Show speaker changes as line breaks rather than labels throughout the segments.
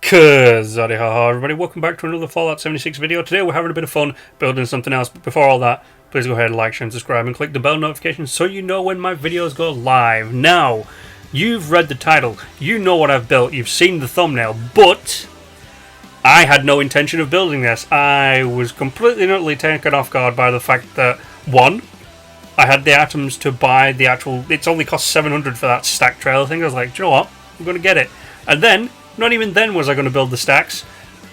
Howdy haha everybody, welcome back to another Fallout 76 video. Today we're having a bit of fun building something else, but before all that, please go ahead and like, share and subscribe and click the bell notification so you know when my videos go live. Now, you've read the title, you know what I've built, you've seen the thumbnail, but I had no intention of building this. I was completely and utterly taken off guard by the fact that, one, I had the atoms to buy the actual, it's only cost 700 for that stack trailer thing. I was like, do you know what, I'm going to get it. And then, not even then was I going to build the stacks.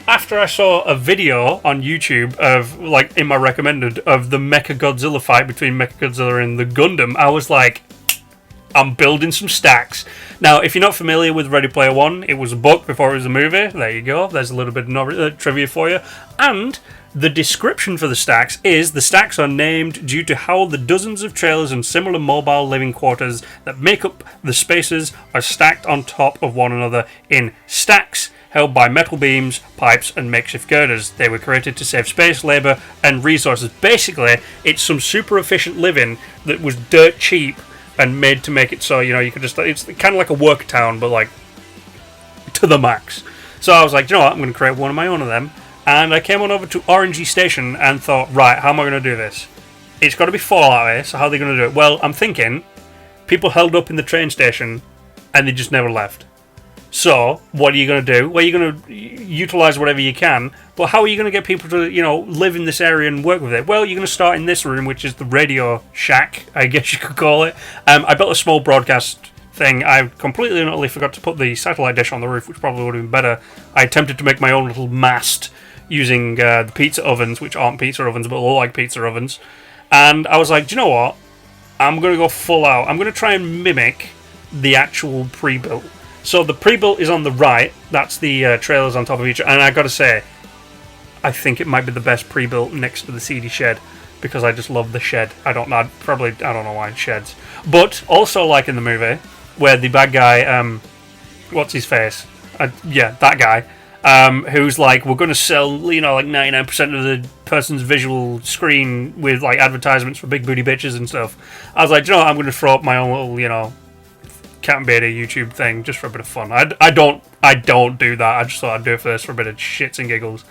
After I saw a video on YouTube of, like, in my recommended, of the Mechagodzilla fight between Mechagodzilla and the Gundam, I was like, I'm building some stacks. Now, if you're not familiar with Ready Player One, it was a book before it was a movie. There you go. There's a little bit of trivia for you. And the description for the stacks is, the stacks are named due to how the dozens of trailers and similar mobile living quarters that make up the spaces are stacked on top of one another in stacks held by metal beams, pipes and makeshift girders. They were created to save space, labour and resources. Basically, it's some super efficient living that was dirt cheap and made to make it so, you know, you could just, it's kind of like a work town, but like to the max. So I was like, you know what, I'm going to create one of my own of them. And I came on over to RNG Station and thought, right, how am I going to do this? It's got to be Fallout here, so how are they going to do it? Well, I'm thinking people held up in the train station and they just never left. So, what are you going to do? Well, you're going to utilise whatever you can, but how are you going to get people to, you know, live in this area and work with it? Well, you're going to start in this room, which is the radio shack, I guess you could call it. I built a small broadcast thing. I completely and utterly forgot to put the satellite dish on the roof, which probably would have been better. I attempted to make my own little mast using the pizza ovens, which aren't pizza ovens, but look like pizza ovens. And I was like, do you know what? I'm going to go full out. I'm going to try and mimic the actual pre-built. So the pre-built is on the right. That's the trailers on top of each other. And I got to say, I think it might be the best pre-built next to the CD shed, because I just love the shed. I don't know why sheds. But also, like in the movie, where the bad guy, what's his face? Yeah, that guy. Who's like, we're going to sell, you know, like 99% of the person's visual screen with like advertisements for big booty bitches and stuff. I was like, you know what, I'm going to throw up my own little, you know, Cat and Beardy YouTube thing just for a bit of fun. I don't do that. I just thought I'd do it for this for a bit of shits and giggles.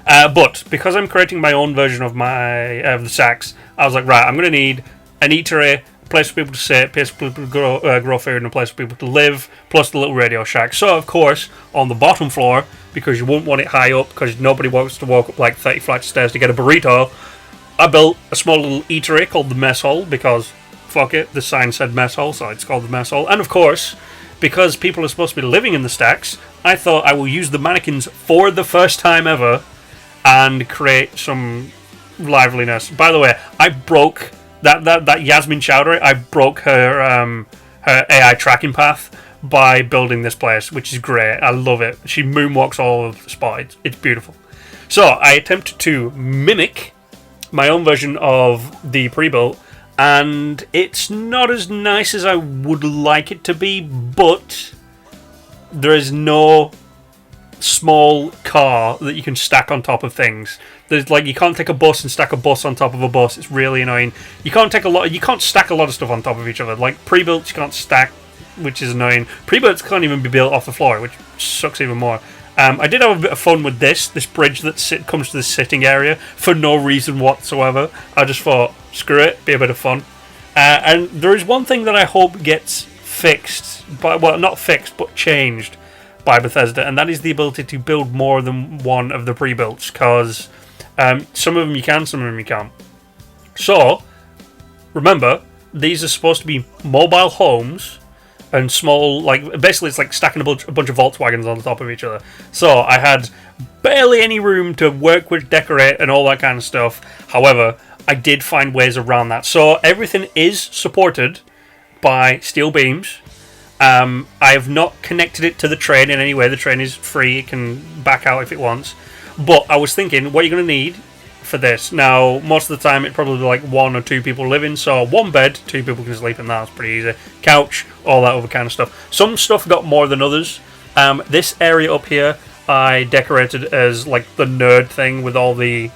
But because I'm creating my own version of the stacks, I was like, right, I'm going to need an eatery, a place for people to sit, a place for people to grow food, and a place for people to live, plus the little radio shack. So, of course, on the bottom floor, because you won't want it high up, because nobody wants to walk up like 30 flights of stairs to get a burrito, I built a small little eatery called the Mess Hall, because, fuck it, the sign said Mess Hall, so it's called the Mess Hall. And, of course, because people are supposed to be living in the stacks, I thought I will use the mannequins for the first time ever and create some liveliness. By the way, I broke that Yasmin Chowdhury. I broke her AI tracking path by building this place, which is great. I love it. She moonwalks all over the spot. It's beautiful. So I attempted to mimic my own version of the pre-built, and it's not as nice as I would like it to be, but there is no small car that you can stack on top of things. There's like, you can't take a bus and stack a bus on top of a bus. It's really annoying. You can't stack a lot of stuff on top of each other. Like pre-built you can't stack, which is annoying. Pre-built can't even be built off the floor, which sucks even more. I did have a bit of fun with this bridge that comes to the sitting area for no reason whatsoever. I just thought, screw it, be a bit of fun. And there is one thing that I hope gets fixed, well, not fixed, but changed by Bethesda, and that is the ability to build more than one of the pre-builts, because some of them you can, some of them you can't. So, remember, these are supposed to be mobile homes and small, like, basically it's like stacking a bunch of Volkswagens on top of each other. So, I had barely any room to work with, decorate, and all that kind of stuff. However, I did find ways around that. So, everything is supported by steel beams. I have not connected it to the train in any way. The train is free. It can back out if it wants. But I was thinking, what are you going to need for this? Now, most of the time, it'd probably be like 1 or 2 people living. So, 1 bed, 2 people can sleep in that. That's pretty easy. Couch, all that other kind of stuff. Some stuff got more than others. This area up here, I decorated as like the nerd thing with all the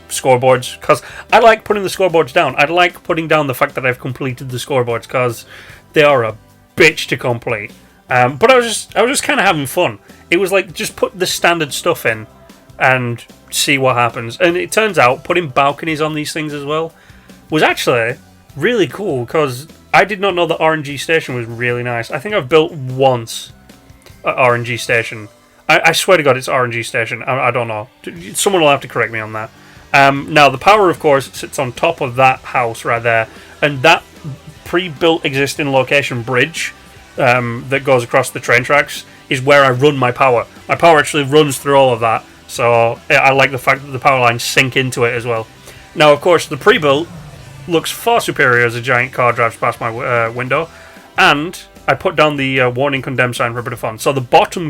scoreboards. Because I like putting the scoreboards down. I like putting down the fact that I've completed the scoreboards, because they are a bitch to complete. But I was just kind of having fun. It was like, just put the standard stuff in and see what happens. And it turns out putting balconies on these things as well was actually really cool, because I did not know the RNG station was really nice. I think I've built once an RNG station. I swear to God it's RNG station. I don't know. Someone will have to correct me on that. Now, the power, of course, sits on top of that house right there. And that pre-built existing location bridge that goes across the train tracks is where I run my power. My power actually runs through all of that. So I like the fact that the power lines sink into it as well. Now, of course, the pre-built looks far superior as a giant car drives past my window. And I put down the warning condemned sign for a bit of fun. So the bottom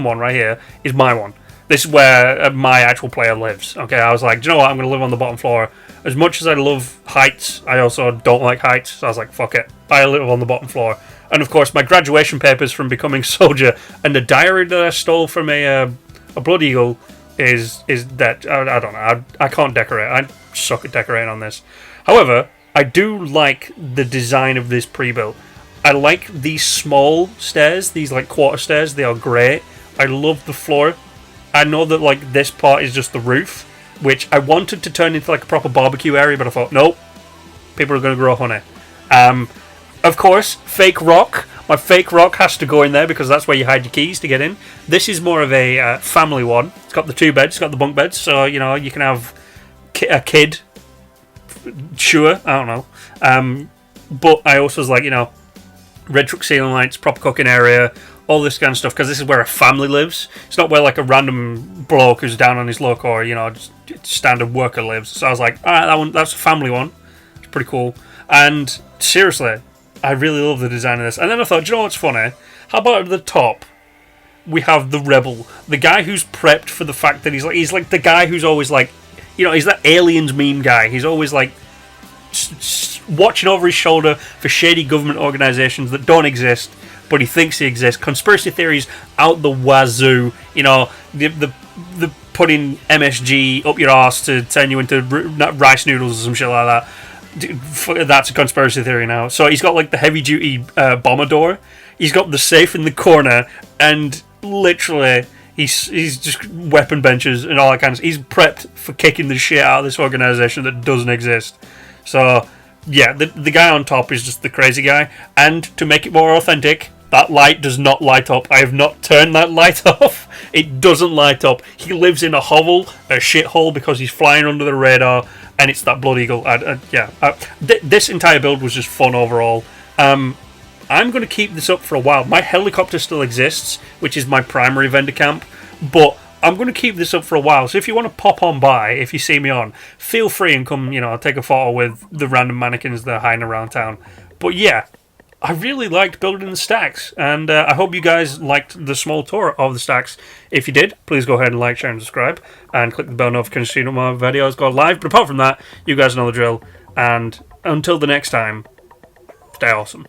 one right here is my one. This is where my actual player lives. Okay, I was like, do you know what? I'm going to live on the bottom floor. As much as I love heights, I also don't like heights. So I was like, fuck it. I live on the bottom floor. And of course, my graduation papers from becoming soldier and the diary that I stole from a Blood Eagle is that. I don't know. I can't decorate. I suck at decorating on this. However, I do like the design of this pre-built. I like these small stairs, these like quarter stairs. They are great. I love the floor. I know that like this part is just the roof, which I wanted to turn into like a proper barbecue area, but I thought, nope, people are going to grow up on it. Of course, fake rock. My fake rock has to go in there because that's where you hide your keys to get in. This is more of a family one. It's got the 2 beds, it's got the bunk beds, so you know you can have a kid. Sure, I don't know. But I also was like, you know, red truck ceiling lights, proper cooking area, all this kind of stuff, because this is where a family lives. It's not where like a random bloke who's down on his luck or, you know, just standard worker lives. So I was like, alright, that's a family one. It's pretty cool. And seriously, I really love the design of this. And then I thought, do you know what's funny? How about at the top we have the rebel, the guy who's prepped for the fact that he's like the guy who's always like, you know, he's that aliens meme guy. He's always like watching over his shoulder for shady government organisations that don't exist, but he thinks they exist. Conspiracy theories out the wazoo. You know, the putting MSG up your arse to turn you into rice noodles or some shit like that. That's a conspiracy theory now. So he's got like the heavy duty bomber door. He's got the safe in the corner, and literally he's just weapon benches and all that kind of stuff. He's prepped for kicking the shit out of this organisation that doesn't exist. So yeah, the guy on top is just the crazy guy. And to make it more authentic, that light does not light up. I have not turned that light off. It doesn't light up. He lives in a hovel, a shithole, because he's flying under the radar, and it's that Blood Eagle. This entire build was just fun overall. I'm going to keep this up for a while. My helicopter still exists, which is my primary vendor camp, but I'm going to keep this up for a while. So if you want to pop on by, if you see me on, feel free and come, you know, take a photo with the random mannequins that are hiding around town. But yeah, I really liked building the stacks, and I hope you guys liked the small tour of the stacks. If you did, please go ahead and like, share, and subscribe, and click the bell notification so you know my videos go live. But apart from that, you guys know the drill, and until the next time, stay awesome.